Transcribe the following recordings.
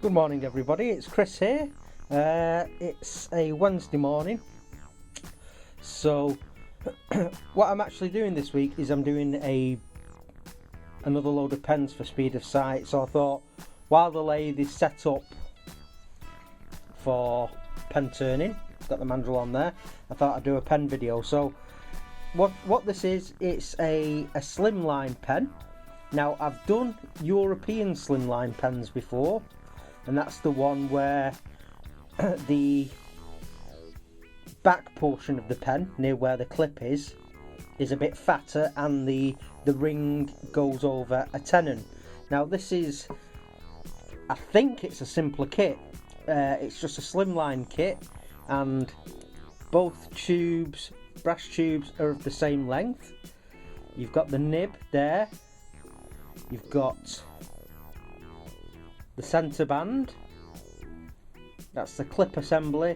Good morning everybody, it's Chris here. It's a Wednesday morning. So what I'm actually doing this week is I'm doing another load of pens for speed of sight. So I thought while the lathe is set up for pen turning, got the mandrel on there, I thought I'd do a pen video. So what this is, it's a Slimline pen. Now I've done European Slimline pens before, and that's the one where the back portion of the pen, near where the clip is a bit fatter, and the ring goes over a tenon. Now this is, I think it's a simpler kit. It's just a Slimline kit, and both tubes, brass tubes, are of the same length. You've got the nib there, you've got the centre band, that's the clip assembly,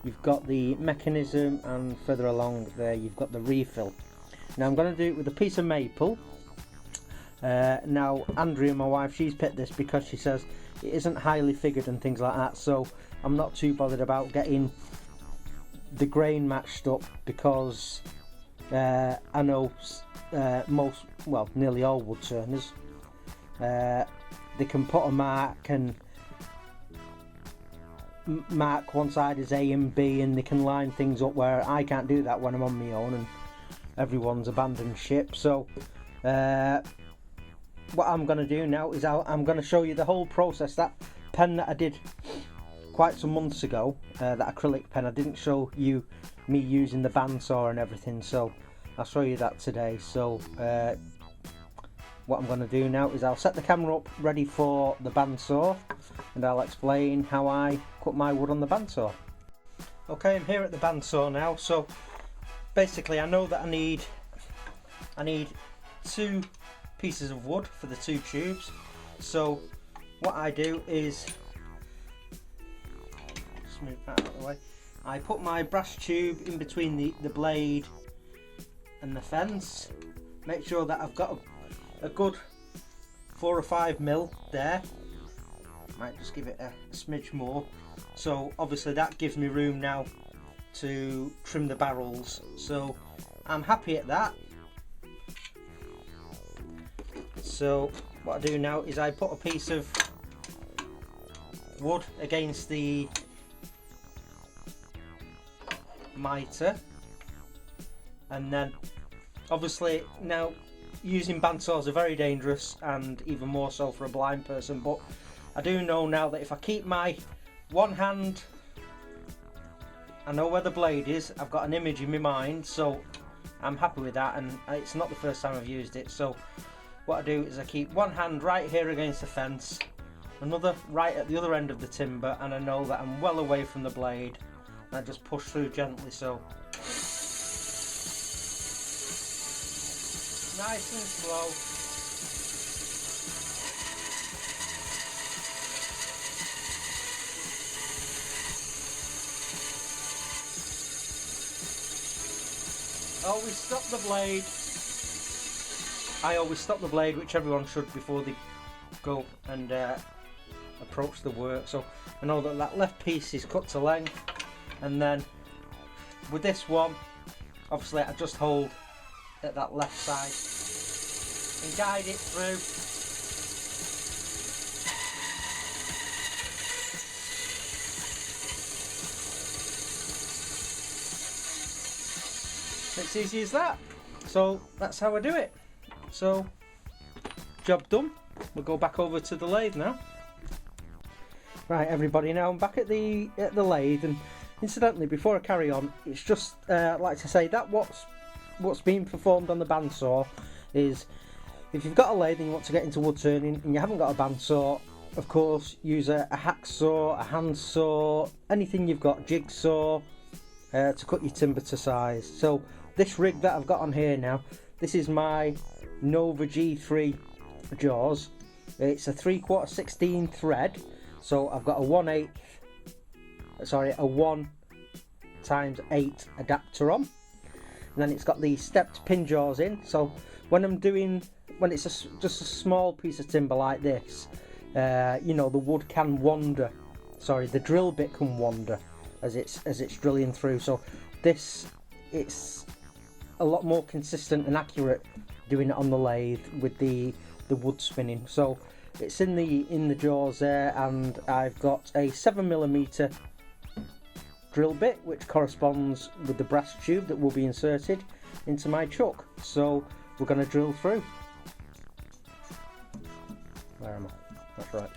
you've got the mechanism, and further along there you've got the refill. Now I'm going to do it with a piece of maple. Now Andrea, my wife, she's picked this because she says it isn't highly figured and things like that, so I'm not too bothered about getting the grain matched up, because I know most, well, nearly all wood turners, they can put a mark and mark one side as A and B, and they can line things up, where I can't do that when I'm on my own and everyone's abandoned ship. So what I'm going to do now is I'm going to show you the whole process. That pen that I did quite some months ago, that acrylic pen, I didn't show you me using the bandsaw and everything, so I'll show you that today. So what I'm going to do now is I'll set the camera up ready for the bandsaw, and I'll explain how I cut my wood on the bandsaw. Okay, I'm here at the bandsaw now. So basically I know that I need 2 pieces of wood for the 2 tubes. So what I do is, just move that out of the way, I put my brass tube in between the blade and the fence, make sure that I've got a good 4 or 5 mil there. Might just give it a smidge more. So obviously that gives me room now to trim the barrels, so I'm happy at that. So what I do now is I put a piece of wood against the mitre, and then obviously now using bandsaws are very dangerous, and even more so for a blind person, but I do know now that if I keep my one hand, I know where the blade is, I've got an image in my mind, so I'm happy with that, and it's not the first time I've used it. So what I do is I keep one hand right here against the fence, another right at the other end of the timber, and I know that I'm well away from the blade, and I just push through gently, so nice and slow. Always stop the blade. I always stop the blade, which everyone should, before they go and approach the work. So I know that that left piece is cut to length, and then with this one, obviously I just hold at that left side and guide it through. It's easy as that. So that's how I do it. So job done. We'll go back over to the lathe now. Right everybody, now I'm back at the lathe, and incidentally, before I carry on, it's just like to say that what's being performed on the bandsaw is, if you've got a lathe and you want to get into wood turning and you haven't got a bandsaw, of course use a hacksaw, a handsaw, anything you've got, jigsaw, to cut your timber to size. So this rig that I've got on here now, this is my Nova G3 jaws. It's a 3/4 16 thread, so I've got a 1 times 8 adapter on, and then it's got the stepped pin jaws in. So when it's just a small piece of timber like this, you know, the wood can wander. Sorry, the drill bit can wander as it's drilling through. So this, it's a lot more consistent and accurate doing it on the lathe with the wood spinning. So it's in the jaws there, and I've got a 7mm drill bit which corresponds with the brass tube that will be inserted into my chuck. So we're going to drill through. Where am I? That's right.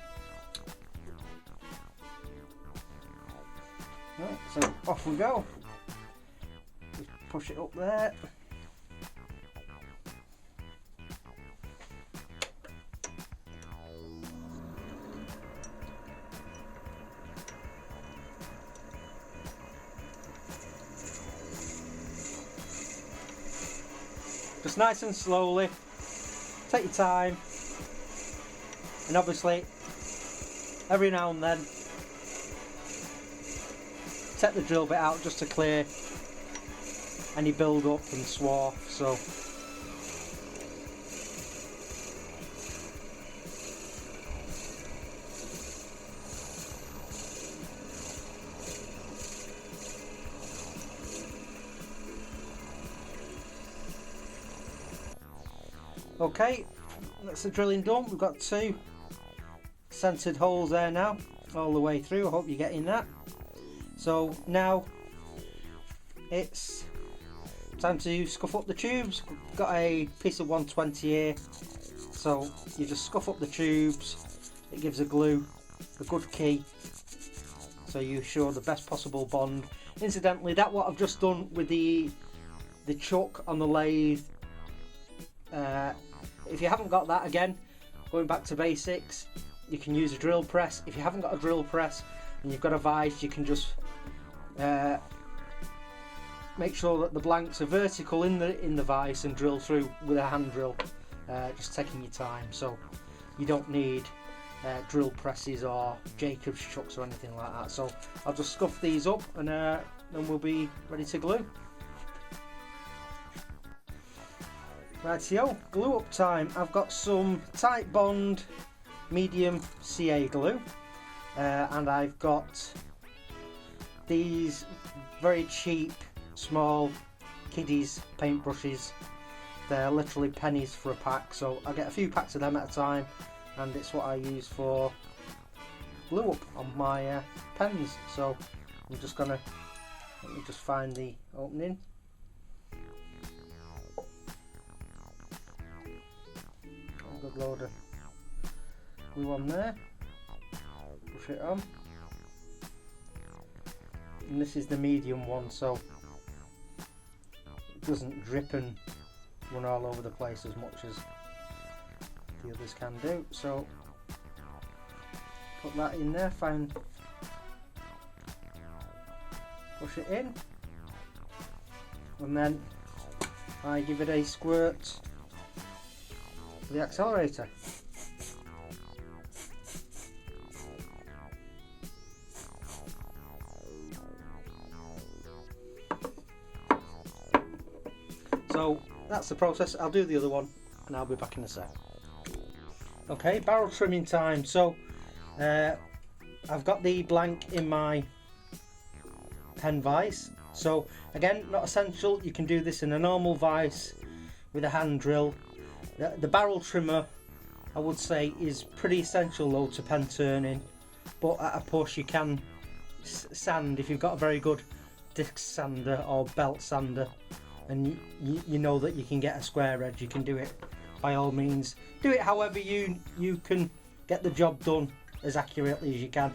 Right, so off we go. Just push it up there. Just nice and slowly, take your time, and obviously every now and then take the drill bit out just to clear any build up and swarf. So okay, that's the drilling done. We've got 2 centered holes there now, all the way through. I hope you're getting that. So now it's time to scuff up the tubes. Got a piece of 120 here, so you just scuff up the tubes. It gives a glue a good key, so you ensure the best possible bond. Incidentally, that's what I've just done with the chuck on the lathe. If you haven't got that, again, going back to basics, you can use a drill press. If you haven't got a drill press and you've got a vise, you can just make sure that the blanks are vertical in the vise and drill through with a hand drill, just taking your time. So you don't need drill presses or Jacob's chucks or anything like that. So I'll just scuff these up, and then we'll be ready to glue. Rightio, glue up time. I've got some tight bond medium CA glue, and I've got these very cheap small kiddies paintbrushes. They're literally pennies for a pack, so I get a few packs of them at a time, and it's what I use for glue up on my pens. So I'm just gonna, let me just find the opening. Good load of glue on there, push it on, and this is the medium one, so it doesn't drip and run all over the place as much as the others can do. So put that in there, push it in, and then I give it a squirt the accelerator. So that's the process. I'll do the other one and I'll be back in a sec. Okay, barrel trimming time. So I've got the blank in my pen vise. So again, not essential. You can do this in a normal vise with a hand drill. The barrel trimmer, I would say, is pretty essential though to pen turning, but at a push you can sand if you've got a very good disc sander or belt sander, and you know that you can get a square edge. You can do it by all means. Do it however you can get the job done as accurately as you can.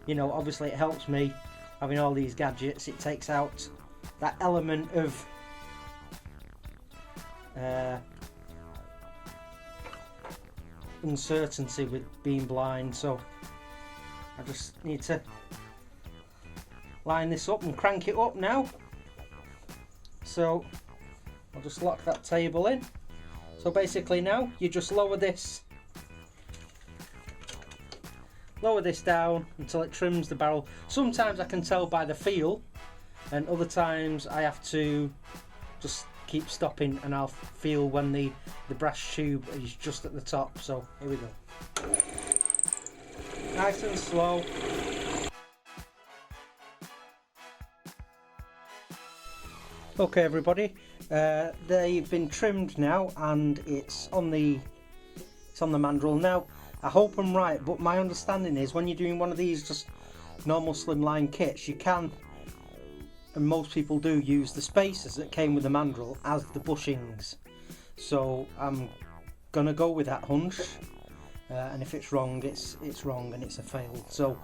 You know, obviously it helps me having all these gadgets. It takes out that element of uncertainty with being blind, so I just need to line this up and crank it up now. So I'll just lock that table in. So basically now you just lower this down until it trims the barrel. Sometimes I can tell by the feel, and other times I have to just keep stopping and I'll feel when the brass tube is just at the top. So here we go. nice and slow. Okay everybody, they've been trimmed now and it's on the mandrel now. I hope I'm right, but my understanding is when you're doing one of these just normal slimline kits, you can, and most people do, use the spacers that came with the mandrel as the bushings. So I'm gonna go with that hunch, and if it's wrong, it's wrong and it's a fail. So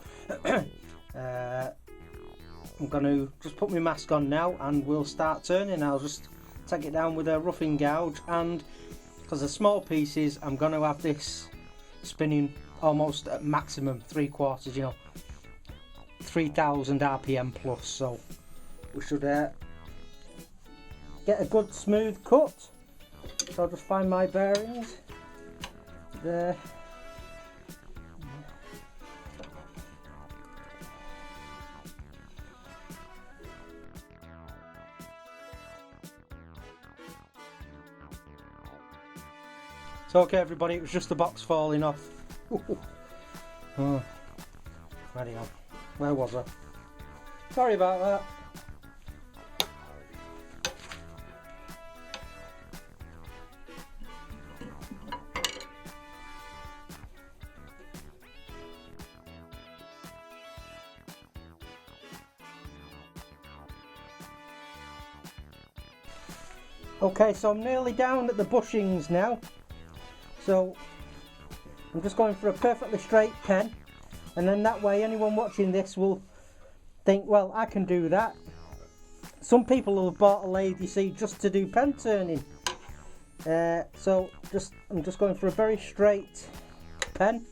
I'm going to just put my mask on now and we'll start turning. I'll just take it down with a roughing gouge, and because they're small pieces I'm going to have this spinning almost at maximum 3/4, you know, 3000 RPM plus, so we should get a good smooth cut. So I'll just find my bearings there. So okay everybody, it was just the box falling off. Oh, ready on. Where was I? Sorry about that. Okay, so I'm nearly down at the bushings now. So I'm just going for a perfectly straight pen, and then that way anyone watching this will think, well, I can do that. Some people will have bought a lathe, you see, just to do pen turning. So I'm just going for a very straight pen.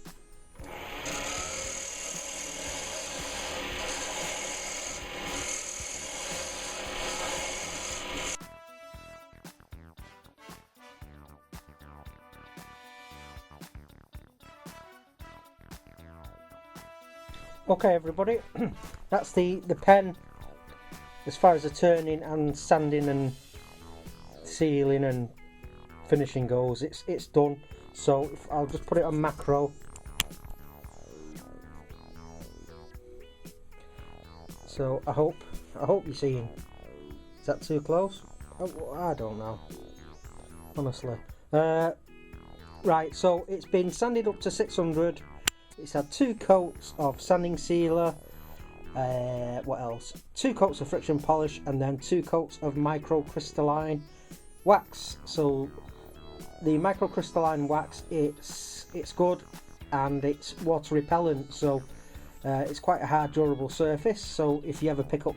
Okay everybody, that's the pen as far as the turning and sanding and sealing and finishing goes. It's done, so I'll just put it on macro. So I hope you're seeing. Is that too close? I don't know, honestly. Right, so it's been sanded up to 600. It's had 2 coats of sanding sealer, what else? 2 coats of friction polish, and then 2 coats of microcrystalline wax. So the microcrystalline wax, it's good and it's water repellent, so it's quite a hard, durable surface. So if you ever pick up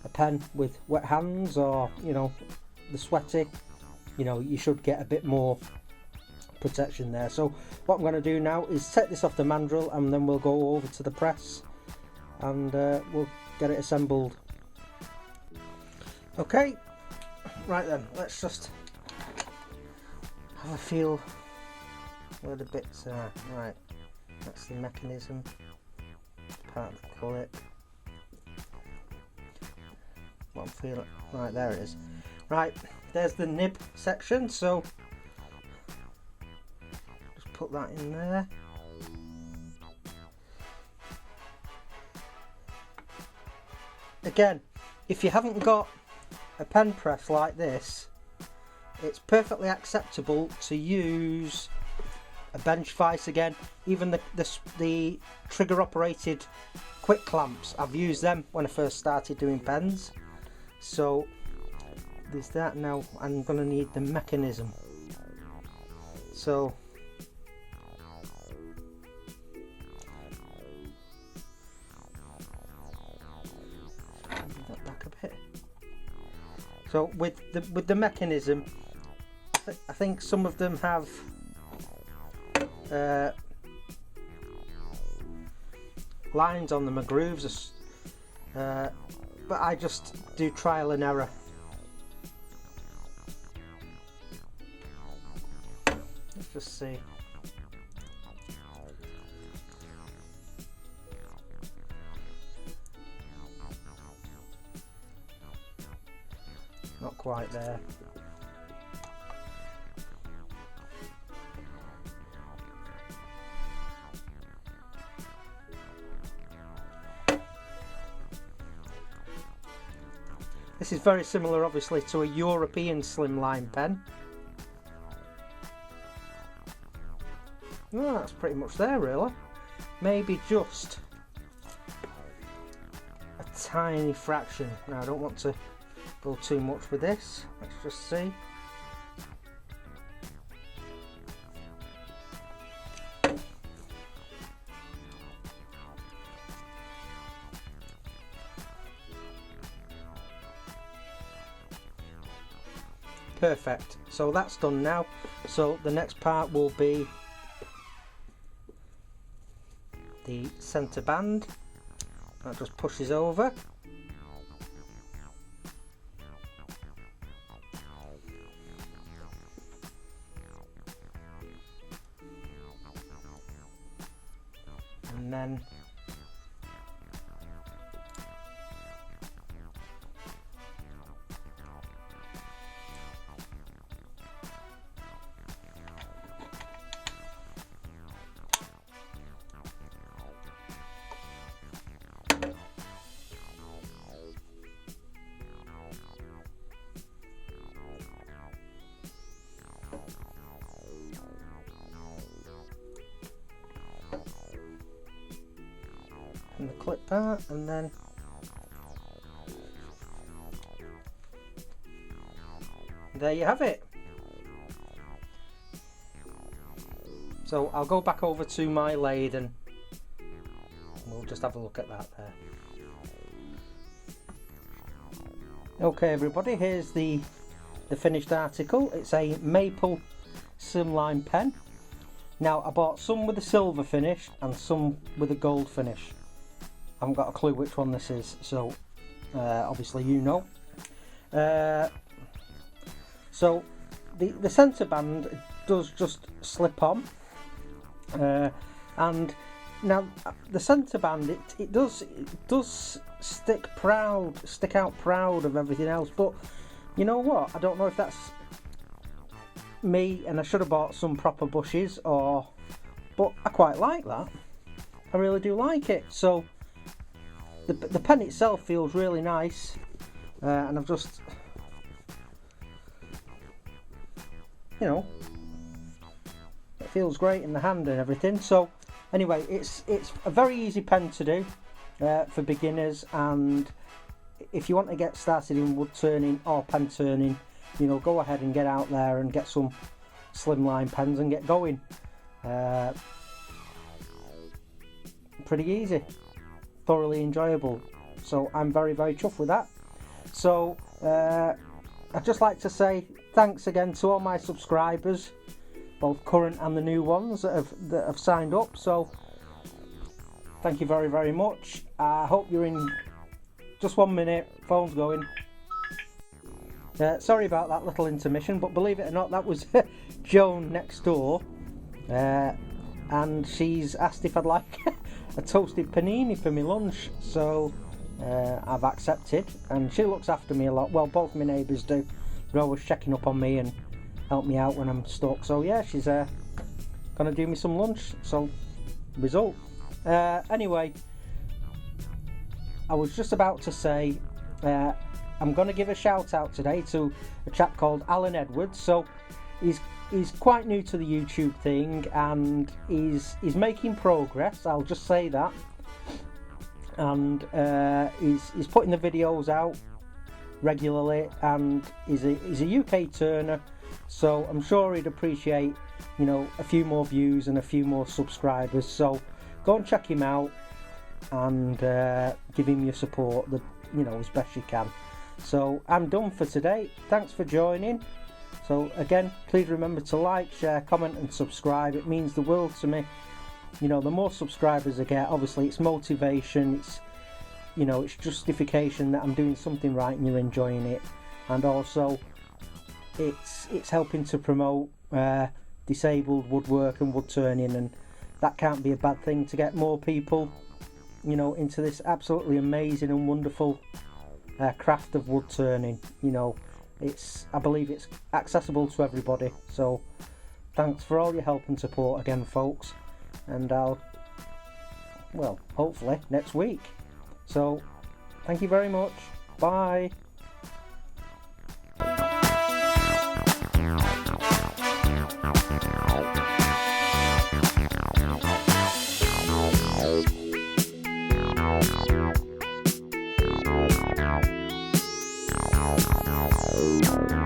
a pen with wet hands, or you know, the sweaty, you know, you should get a bit more protection there. So what I'm going to do now is take this off the mandrel, and then we'll go over to the press and we'll get it assembled. Okay, right then, let's just have a feel where the bits are. Right, that's the mechanism, part of the clip. What I'm feeling, right, there it is. Right, there's the nib section, so put that in there. Again, if you haven't got a pen press like this, it's perfectly acceptable to use a bench vise again. Even the trigger operated quick clamps, I've used them when I first started doing pens. So there's that. Now I'm going to need the mechanism. So So with the mechanism, I think some of them have lines on them or grooves, but I just do trial and error. Let's just see. Not quite there. This is very similar obviously to a European slimline pen. Well, that's pretty much there really. Maybe just a tiny fraction. Now I don't want to go too much with this. Let's just see. Perfect. So that's done now. So the next part will be the centre band. That just pushes over. And then the clip part, and then there you have it. So I'll go back over to my lathe and we'll just have a look at that there. Okay everybody, here's the finished article. It's a maple slimline pen. Now I bought some with a silver finish and some with a gold finish. I haven't got a clue which one this is, so obviously you know. So the centre band does just slip on, and now the centre band it does stick out proud of everything else. But you know what? I don't know if that's me and I should have bought some proper bushes, but I quite like that. I really do like it. So the pen itself feels really nice, and I've just, you know, it feels great in the hand and everything. So anyway, it's a very easy pen to do for beginners, and if you want to get started in wood turning or pen turning, you know, go ahead and get out there and get some slimline pens and get going. Pretty easy, thoroughly enjoyable, so I'm very chuffed with that. So I'd just like to say thanks again to all my subscribers, both current and the new ones that have signed up. So thank you very much. I hope you're in. Just 1 minute, phone's going. Sorry about that little intermission, but believe it or not, that was Joan next door, and she's asked if I'd like a toasted panini for my lunch. So I've accepted, and she looks after me a lot. Well, both my neighbours do. They're always checking up on me and help me out when I'm stuck. So yeah, she's gonna do me some lunch. So result. Anyway, I was just about to say I'm going to give a shout out today to a chap called Alan Edwards. So he's quite new to the YouTube thing, and he's making progress, I'll just say that. And he's putting the videos out regularly, and he's a UK turner, so I'm sure he'd appreciate, you know, a few more views and a few more subscribers. So go and check him out and give him your support, you know, as best you can. So I'm done for today. Thanks for joining. So again, please remember to like, share, comment and subscribe. It means the world to me. You know, the more subscribers I get, obviously it's motivation, it's, you know, it's justification that I'm doing something right and you're enjoying it. And also it's helping to promote disabled woodwork and wood turning, and that can't be a bad thing, to get more people, you know, into this absolutely amazing and wonderful craft of wood turning. You know, I believe it's accessible to everybody. So thanks for all your help and support again, folks, and well, hopefully next week. So thank you very much. Bye. it.